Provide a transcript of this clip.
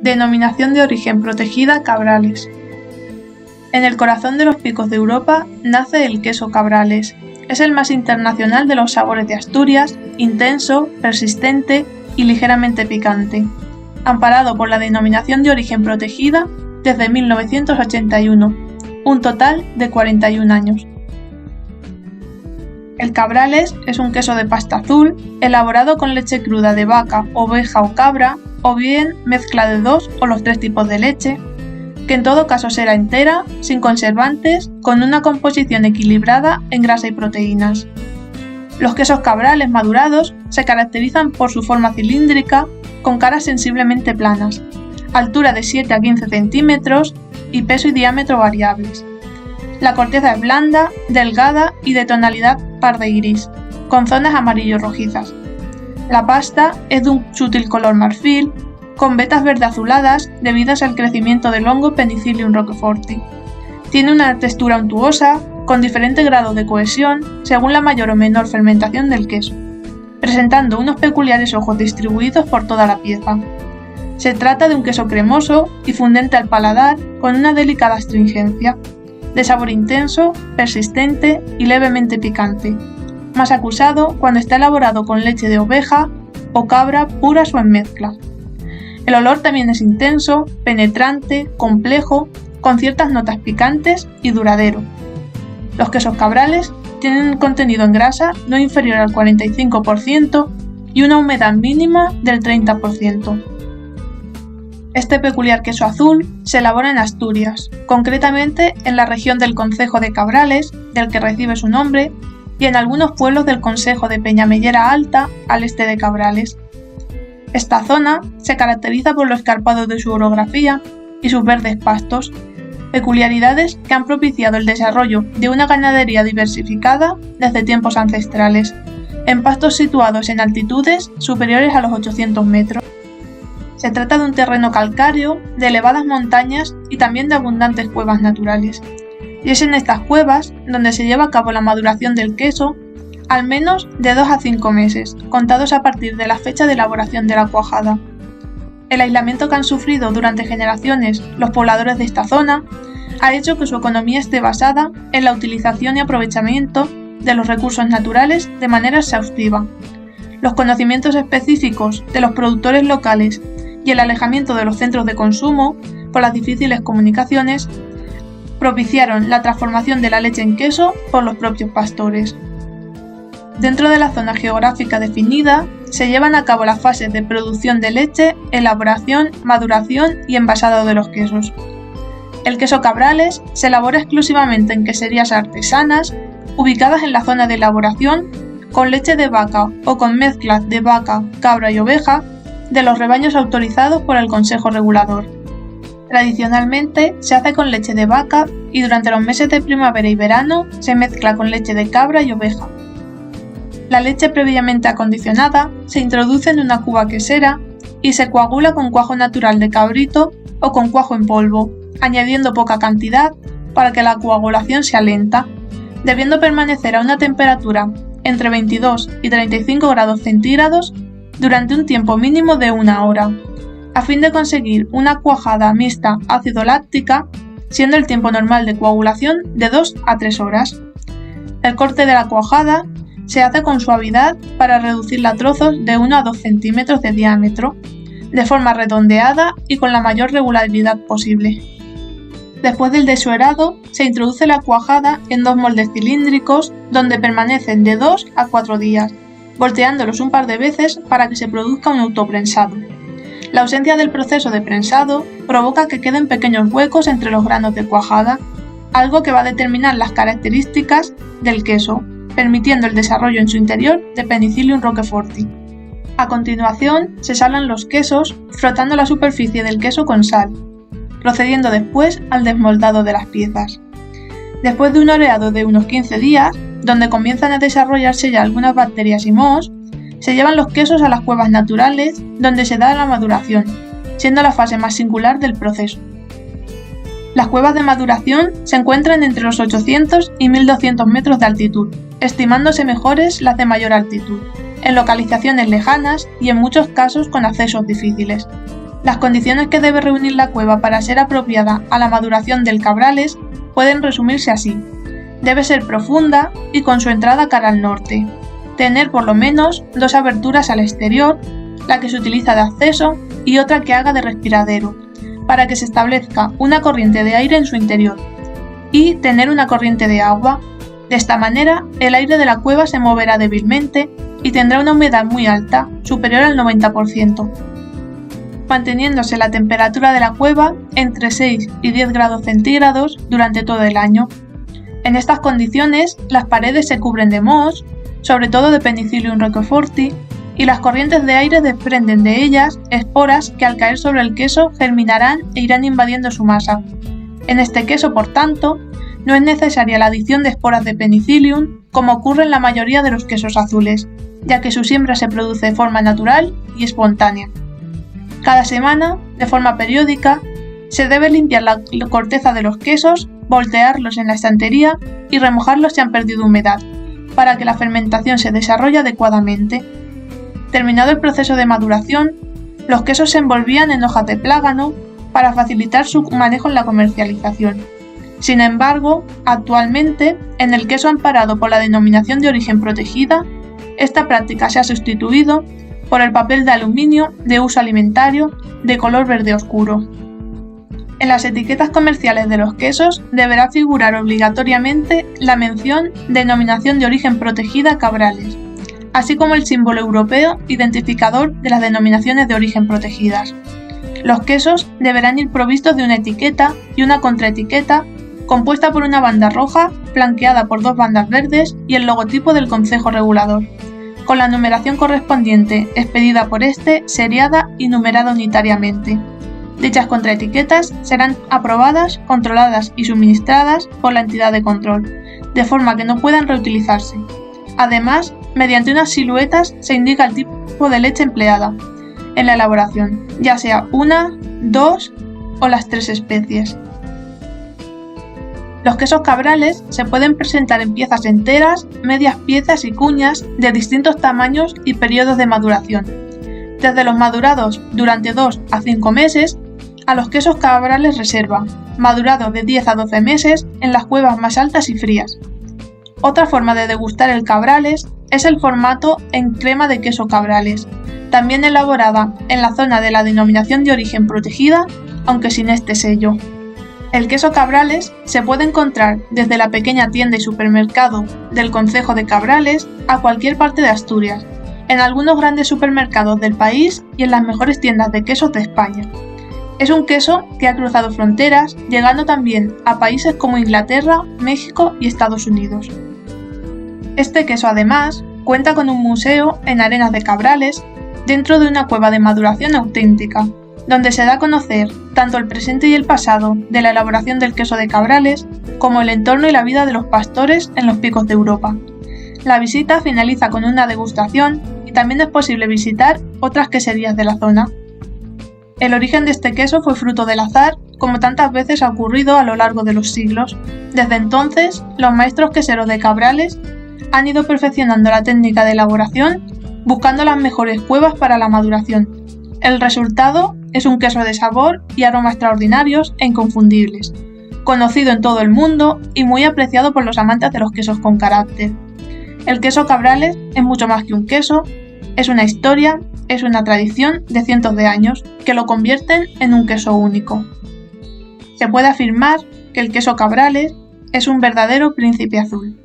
Denominación de origen protegida Cabrales. En el corazón de los picos de Europa nace el queso Cabrales. Es el más internacional de los sabores de Asturias, intenso, persistente y ligeramente picante. Amparado por la denominación de origen protegida desde 1981, un total de 41 años. El Cabrales es un queso de pasta azul, elaborado con leche cruda de vaca, oveja o cabra, o bien mezcla de 2 o los 3 tipos de leche, que en todo caso será entera, sin conservantes, con una composición equilibrada en grasa y proteínas. Los quesos Cabrales madurados se caracterizan por su forma cilíndrica, con caras sensiblemente planas, altura de 7 a 15 centímetros y peso y diámetro variables. La corteza es blanda, delgada y de tonalidad parda y gris, con zonas amarillo-rojizas. La pasta es de un sutil color marfil, con vetas verde azuladas debidas al crecimiento del hongo Penicillium roqueforti. Tiene una textura untuosa, con diferentes grados de cohesión según la mayor o menor fermentación del queso, presentando unos peculiares ojos distribuidos por toda la pieza. Se trata de un queso cremoso y fundente al paladar con una delicada astringencia, de sabor intenso, persistente y levemente picante, más acusado cuando está elaborado con leche de oveja o cabra puras o en mezcla. El olor también es intenso, penetrante, complejo, con ciertas notas picantes y duradero. Los quesos Cabrales tienen un contenido en grasa no inferior al 45% y una humedad mínima del 30%. Este peculiar queso azul se elabora en Asturias, concretamente en la región del concejo de Cabrales, del que recibe su nombre, y en algunos pueblos del concejo de Peñamellera Alta, al este de Cabrales. Esta zona se caracteriza por lo escarpado de su orografía y sus verdes pastos, peculiaridades que han propiciado el desarrollo de una ganadería diversificada desde tiempos ancestrales, en pastos situados en altitudes superiores a los 800 metros. Se trata de un terreno calcáreo, de elevadas montañas y también de abundantes cuevas naturales. Y es en estas cuevas donde se lleva a cabo la maduración del queso, al menos de 2 a 5 meses, contados a partir de la fecha de elaboración de la cuajada. El aislamiento que han sufrido durante generaciones los pobladores de esta zona ha hecho que su economía esté basada en la utilización y aprovechamiento de los recursos naturales de manera exhaustiva. Los conocimientos específicos de los productores locales y el alejamiento de los centros de consumo por las difíciles comunicaciones propiciaron la transformación de la leche en queso por los propios pastores. Dentro de la zona geográfica definida se llevan a cabo las fases de producción de leche, elaboración, maduración y envasado de los quesos. El queso Cabrales se elabora exclusivamente en queserías artesanas ubicadas en la zona de elaboración con leche de vaca o con mezclas de vaca, cabra y oveja de los rebaños autorizados por el Consejo Regulador. Tradicionalmente se hace con leche de vaca y durante los meses de primavera y verano se mezcla con leche de cabra y oveja. La leche previamente acondicionada se introduce en una cuba quesera y se coagula con cuajo natural de cabrito o con cuajo en polvo, añadiendo poca cantidad para que la coagulación sea lenta, debiendo permanecer a una temperatura entre 22 y 35 grados centígrados durante un tiempo mínimo de 1 hora, a fin de conseguir una cuajada mixta ácido-láctica, siendo el tiempo normal de coagulación de 2 a 3 horas. El corte de la cuajada se hace con suavidad para reducirla a trozos de 1 a 2 centímetros de diámetro, de forma redondeada y con la mayor regularidad posible. Después del desuerado, se introduce la cuajada en 2 moldes cilíndricos donde permanecen de 2 a 4 días, volteándolos un par de veces para que se produzca un autoprensado. La ausencia del proceso de prensado provoca que queden pequeños huecos entre los granos de cuajada, algo que va a determinar las características del queso, permitiendo el desarrollo en su interior de Penicillium roqueforti. A continuación, se salan los quesos frotando la superficie del queso con sal, procediendo después al desmoldado de las piezas. Después de un oreado de unos 15 días, donde comienzan a desarrollarse ya algunas bacterias y mohos, se llevan los quesos a las cuevas naturales donde se da la maduración, siendo la fase más singular del proceso. Las cuevas de maduración se encuentran entre los 800 y 1200 metros de altitud, estimándose mejores las de mayor altitud, en localizaciones lejanas y en muchos casos con accesos difíciles. Las condiciones que debe reunir la cueva para ser apropiada a la maduración del Cabrales pueden resumirse así. Debe ser profunda y con su entrada cara al norte. Tener por lo menos 2 aberturas al exterior, la que se utiliza de acceso y otra que haga de respiradero, para que se establezca una corriente de aire en su interior. Y tener una corriente de agua. De esta manera, el aire de la cueva se moverá débilmente y tendrá una humedad muy alta, superior al 90%. Manteniéndose la temperatura de la cueva entre 6 y 10 grados centígrados durante todo el año. En estas condiciones, las paredes se cubren de mohos, sobre todo de Penicillium roqueforti, y las corrientes de aire desprenden de ellas esporas que al caer sobre el queso germinarán e irán invadiendo su masa. En este queso, por tanto, no es necesaria la adición de esporas de Penicillium, como ocurre en la mayoría de los quesos azules, ya que su siembra se produce de forma natural y espontánea. Cada semana, de forma periódica, se debe limpiar la corteza de los quesos, voltearlos en la estantería y remojarlos si han perdido humedad, para que la fermentación se desarrolle adecuadamente. Terminado el proceso de maduración, los quesos se envolvían en hojas de plágano para facilitar su manejo en la comercialización. Sin embargo, actualmente, en el queso amparado por la denominación de origen protegida, esta práctica se ha sustituido por el papel de aluminio de uso alimentario de color verde oscuro. En las etiquetas comerciales de los quesos deberá figurar obligatoriamente la mención Denominación de origen protegida Cabrales, así como el símbolo europeo identificador de las denominaciones de origen protegidas. Los quesos deberán ir provistos de una etiqueta y una contraetiqueta compuesta por una banda roja flanqueada por 2 bandas verdes y el logotipo del concejo regulador, con la numeración correspondiente expedida por este, seriada y numerada unitariamente. Dichas contraetiquetas serán aprobadas, controladas y suministradas por la entidad de control, de forma que no puedan reutilizarse. Además, mediante unas siluetas se indica el tipo de leche empleada en la elaboración, ya sea 1, 2 o las 3 especies. Los quesos Cabrales se pueden presentar en piezas enteras, medias piezas y cuñas de distintos tamaños y periodos de maduración, desde los madurados durante 2 a 5 meses a los quesos Cabrales reserva, madurados de 10 a 12 meses en las cuevas más altas y frías. Otra forma de degustar el Cabrales es el formato en crema de queso Cabrales, también elaborada en la zona de la denominación de origen protegida, aunque sin este sello. El queso Cabrales se puede encontrar desde la pequeña tienda y supermercado del concejo de Cabrales a cualquier parte de Asturias, en algunos grandes supermercados del país y en las mejores tiendas de quesos de España. Es un queso que ha cruzado fronteras, llegando también a países como Inglaterra, México y Estados Unidos. Este queso además cuenta con un museo en Arenas de Cabrales, dentro de una cueva de maduración auténtica, donde se da a conocer tanto el presente y el pasado de la elaboración del queso de Cabrales, como el entorno y la vida de los pastores en los picos de Europa. La visita finaliza con una degustación y también es posible visitar otras queserías de la zona. El origen de este queso fue fruto del azar, como tantas veces ha ocurrido a lo largo de los siglos. Desde entonces, los maestros queseros de Cabrales han ido perfeccionando la técnica de elaboración, buscando las mejores cuevas para la maduración. El resultado es un queso de sabor y aroma extraordinarios e inconfundibles, conocido en todo el mundo y muy apreciado por los amantes de los quesos con carácter. El queso Cabrales es mucho más que un queso, es una historia, es una tradición de cientos de años que lo convierten en un queso único. Se puede afirmar que el queso Cabrales es un verdadero príncipe azul.